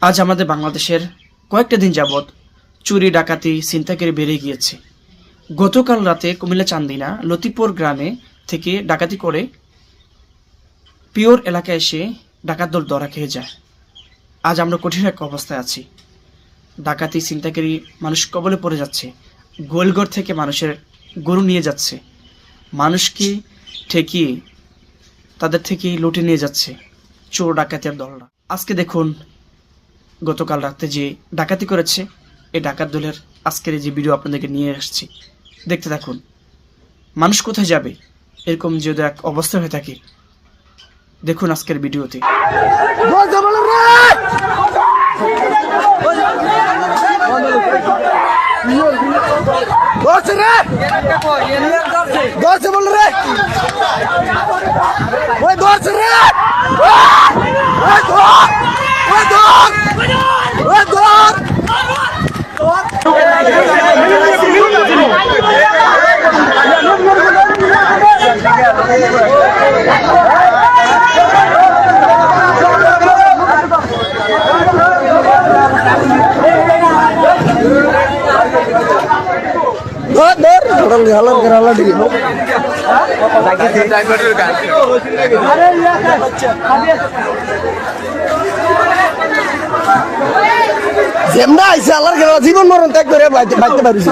আজ আমাদের বাংলাদেশের কয়েকটা দিন যাবৎ চুরি ডাকাতি ছিনতাইকারী বেড়ে গিয়েছে। গতকাল রাতে কুমিল্লা চান্দিনা লতিপুর গ্রামে থেকে ডাকাতি করে পিওর এলাকায় এসে ডাকাত দল ধরা খেয়ে যায়। আজ আমরা কঠিন এক অবস্থায় আছি। ডাকাতি ছিনতাইকারী মানুষ কবলে পড়ে যাচ্ছে। গোলঘর থেকে মানুষের গরু নিয়ে যাচ্ছে, মানুষকে ঠেকিয়ে তাদের থেকে লুটে নিয়ে যাচ্ছে চোর ডাকাতের দলরা। আজকে দেখুন, গতকাল রাতে যে ডাকাতি করেছে এই ডাকাত দলের আজকের যে ভিডিও আপনাদেরকে নিয়ে আসছি, দেখতে থাকুন। মানুষ কোথায় যাবে এরকম যদি এক অবস্থা হয়ে থাকে, দেখুন আজকের ভিডিওতে। জীবন মরণ ত্যাগ করে বাইতে পারিস।